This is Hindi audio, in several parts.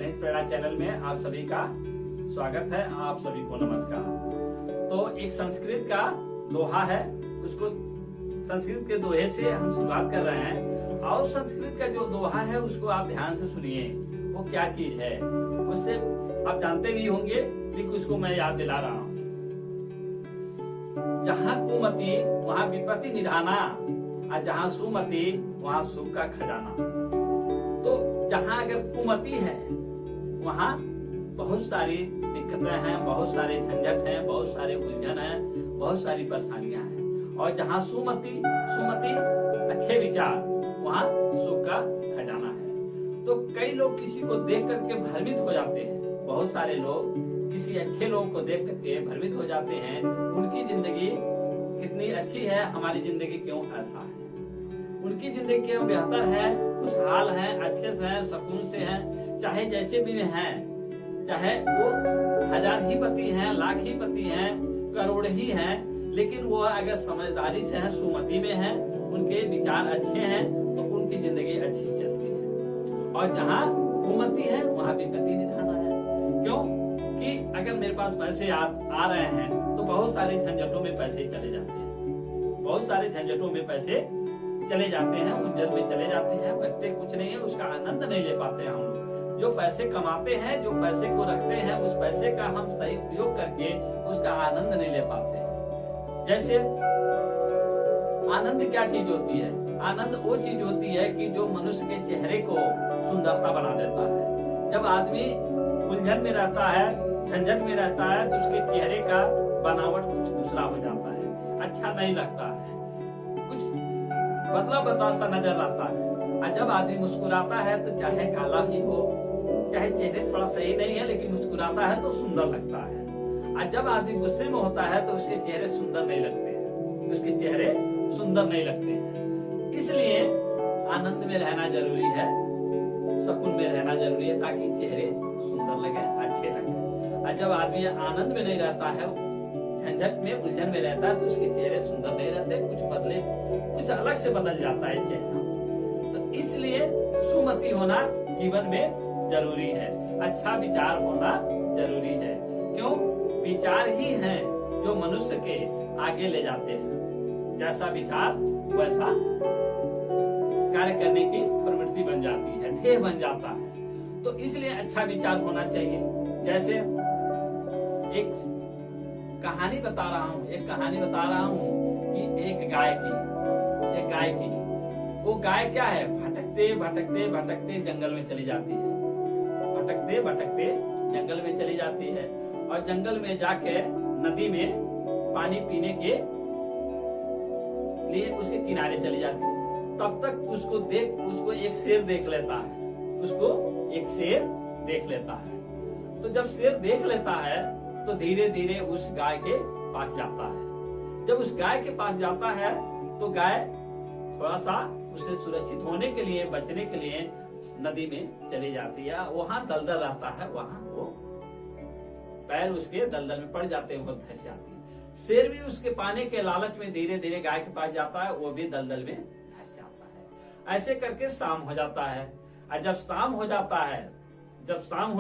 जनहित प्रेरणा चैनल में आप सभी का स्वागत है। आप सभी को नमस्कार। तो एक संस्कृत का दोहा है, उसको संस्कृत के दोहे से हम शुरुआत कर रहे हैं। और संस्कृत का जो दोहा है उसको आप ध्यान से सुनिए, वो क्या चीज है उससे आप जानते भी होंगे, लेकिन उसको मैं याद दिला रहा हूँ। जहाँ कुमति वहाँ विपत्ति निधाना, और जहाँ सुमति वहाँ सुख का खजाना। तो जहाँ अगर कुमति है वहाँ बहुत सारी दिक्कतें हैं, बहुत सारे झंझट हैं, बहुत सारे उलझन हैं, बहुत सारी परेशानियां हैं। और जहाँ सुमति अच्छे विचार, वहाँ सुख का खजाना है। तो कई लोग किसी को देख करके भ्रमित हो जाते हैं। बहुत सारे लोग किसी अच्छे लोगों को देख करके भ्रमित हो जाते हैं, उनकी जिंदगी कितनी अच्छी है, हमारी जिंदगी क्यों ऐसा है, उनकी जिंदगी क्यों बेहतर है, खुशहाल है, अच्छे से है, सुकून से है, चाहे जैसे भी हैं, चाहे वो 1000 ही पति हैं, लाख ही पति हैं, करोड़ ही हैं, लेकिन वो अगर समझदारी से है, सुमति में है, उनके विचार अच्छे हैं, तो उनकी जिंदगी अच्छी चलती है। और जहाँ कुमति है वहाँ विपत्ति निधाना है। क्यों कि अगर मेरे पास पैसे आ रहे हैं तो बहुत सारे झंझटों में पैसे चले जाते हैं, बहुत सारे झंझटों में पैसे चले जाते हैं, उलझन में चले जाते हैं, बचते कुछ नहीं है, उसका आनंद नहीं ले पाते हम लोग। जो पैसे कमाते हैं, जो पैसे को रखते हैं, उस पैसे का हम सही उपयोग करके उसका आनंद नहीं ले पाते हैं। जैसे आनंद क्या चीज होती है? आनंद वो चीज होती है कि जो मनुष्य के चेहरे को सुंदरता बना देता है। जब आदमी उलझन में रहता है, झंझट में रहता है, तो उसके चेहरे का बनावट कुछ दूसरा हो जाता है, अच्छा नहीं लगता है, कुछ बदला सा नजर आता है। और जब आदमी मुस्कुराता है तो चाहे काला ही हो, चाहे चेहरे थोड़ा सही नहीं है, लेकिन मुस्कुराता है तो सुंदर लगता है। और जब आदमी गुस्से में होता है तो उसके चेहरे सुंदर नहीं लगते हैं, उसके चेहरे सुंदर नहीं लगते हैं। इसलिए आनंद में रहना जरूरी है, सुकून में रहना जरूरी है, ताकि चेहरे सुंदर लगे, अच्छे लगे। और जब आदमी आनंद में नहीं रहता है, झंझट में उलझन में रहता है, तो उसके चेहरे सुंदर नहीं रहते, कुछ अलग से बदल जाता है चेहरा। तो इसलिए सुमति होना जीवन में जरूरी है, अच्छा विचार होना जरूरी है। क्यों? विचार ही हैं जो मनुष्य के आगे ले जाते हैं। जैसा विचार वैसा कार्य करने की प्रवृत्ति बन जाती है, ध्येय बन जाता है। तो इसलिए अच्छा विचार होना चाहिए। जैसे एक कहानी बता रहा हूँ कि एक गाय की वो गाय क्या है, भटकते जंगल में चली जाती है, भटकते जंगल में चली जाती है। और जंगल में जाके नदी में पानी पीने के लिए उसके किनारे चली जाती है। तब तक उसको एक शेर देख लेता है। तो जब शेर देख लेता है तो धीरे धीरे उस गाय के पास जाता है। जब उस गाय के पास जाता है तो गाय थोड़ा सा उससे सुरक्षित होने के लिए, बचने के लिए नदी में चली जाती है। वहां दलदल रहता है, वहां वो पैर उसके दलदल में पड़ जाते हैं, वो धंस जाती है। शेर भी उसके पाने के लालच में धीरे धीरे गाय के पास जाता है, वो भी दलदल में धंस जाता है। ऐसे करके शाम हो जाता है। और जब शाम हो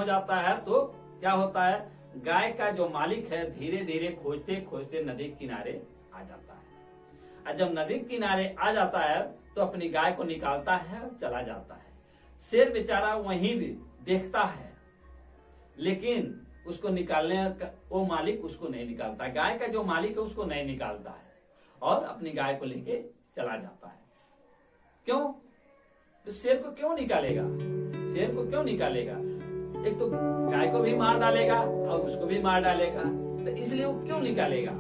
जाता है तो क्या होता है, गाय का जो मालिक है धीरे धीरे खोजते नदी किनारे आ जाता है। और जब नदी किनारे आ जाता है तो अपनी गाय को निकालता है और चला जाता है। शेर बेचारा वहीं भी देखता है, लेकिन उसको निकालने का वो मालिक उसको नहीं निकालता, गाय का जो मालिक है उसको नहीं निकालता है, और अपनी गाय को लेके चला जाता है। क्यों? तो शेर को क्यों निकालेगा? एक तो गाय को भी मार डालेगा और उसको भी मार डालेगा, तो इसलिए वो क्यों निकालेगा?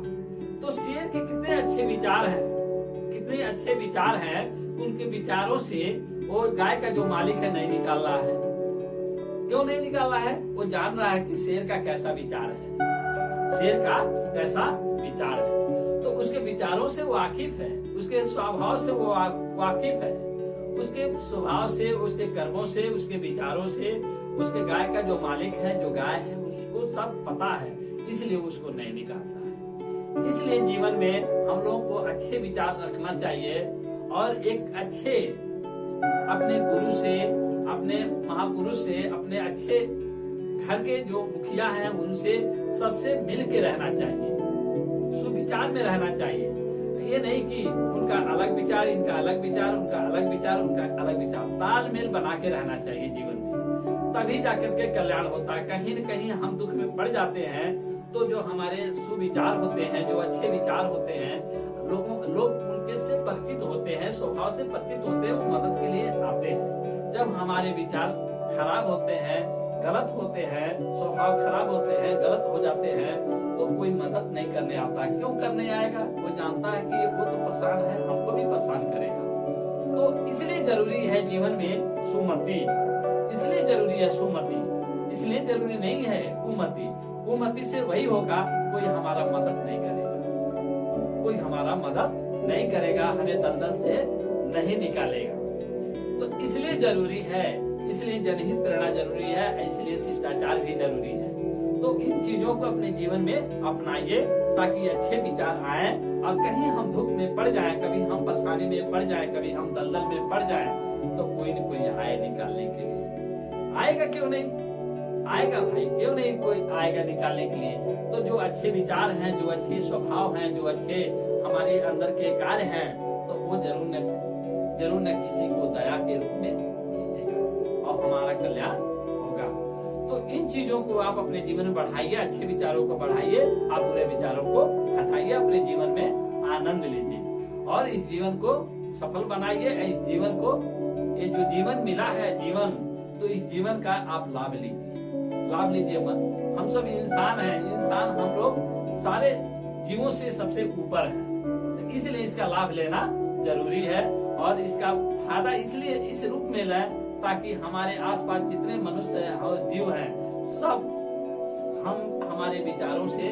तो शेर के कितने अच्छे विचार हैं, उनके विचारों से वो गाय का जो मालिक है नहीं निकाल रहा है। क्यों नहीं निकाल रहा है? वो जान रहा है कि शेर का कैसा विचार है, तो उसके विचारों से वो वाकिफ है, उसके स्वभाव से वो वाकिफ है, उसके स्वभाव से, उसके कर्मों से, उसके विचारों से, उसके गाय का जो मालिक है, जो गाय है, उसको सब पता है, इसलिए उसको नहीं निकालता है। इसलिए जीवन में हम लोगों को अच्छे विचार रखना चाहिए, और एक अच्छे अपने गुरु से, अपने महापुरुष से, अपने अच्छे घर के जो मुखिया हैं उनसे सबसे मिल के रहना चाहिए, सुविचार में रहना चाहिए। ये नहीं कि उनका अलग विचार, इनका अलग विचार, उनका अलग विचार, उनका अलग विचार, तालमेल बना के रहना चाहिए जीवन में, तभी जाकर के कल्याण होता है। कहीं न कहीं हम दुख में पड़ जाते हैं तो जो हमारे सुविचार होते हैं, जो अच्छे विचार होते हैं, लोग उनके से परिचित होते हैं, स्वभाव से परिचित होते हैं, वो मदद के लिए आते हैं। जब हमारे विचार खराब होते हैं, गलत होते हैं, स्वभाव खराब होते हैं, गलत हो जाते हैं, तो कोई मदद नहीं करने आता। क्यों करने आएगा? वो जानता है कि वो तो परेशान है, हमको भी परेशान करेगा। तो इसलिए जरूरी है जीवन में सुमति, इसलिए जरूरी है सुमति, इसलिए जरूरी नहीं है कुमति। कुमति से वही होगा, कोई हमारा मदद नहीं करेगा, कोई हमारा मदद नहीं करेगा, हमें दलदल से नहीं निकालेगा। तो इसलिए जरूरी है, इसलिए जनहित करना जरूरी है, इसलिए शिष्टाचार भी जरूरी है। तो इन चीजों को अपने जीवन में अपनाइए ताकि अच्छे विचार आए, और कहीं हम दुख में पड़ जाएं, कभी हम परेशानी में पड़ जाएं, कभी हम दलदल में पड़ जाएं, तो कोई न कोई आए निकालने के लिए। आएगा क्यों नहीं? आएगा भाई, क्यों नहीं कोई आएगा निकालने के लिए। तो जो अच्छे विचार हैं, जो अच्छे स्वभाव हैं, जो अच्छे हमारे अंदर के कार्य हैं, तो वो जरूर न किसी को दया के रूप में भेजेगा और हमारा कल्याण होगा। तो इन चीजों को आप अपने जीवन में बढ़ाइए, अच्छे विचारों को बढ़ाइए, आप बुरे विचारों को हटाइए, अपने जीवन में आनंद लीजिए और इस जीवन को सफल बनाइए। इस जीवन को, ये जो जीवन मिला है जीवन, तो इस जीवन का आप लाभ लीजिए, लाभ लीजिए मत। हम सब इंसान हैं, इंसान हम लोग सारे जीवों से सबसे ऊपर हैं, तो इसलिए इसका लाभ लेना जरूरी है और इसका फायदा इसलिए इस रूप में लें ताकि हमारे आसपास जितने मनुष्य और जीव हैं सब हमारे विचारों से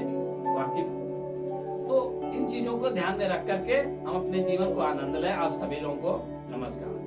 वाकिफ हो। तो इन चीजों को ध्यान में रख करके हम अपने जीवन को आनंद लें। आप सभी लोगों को नमस्कार।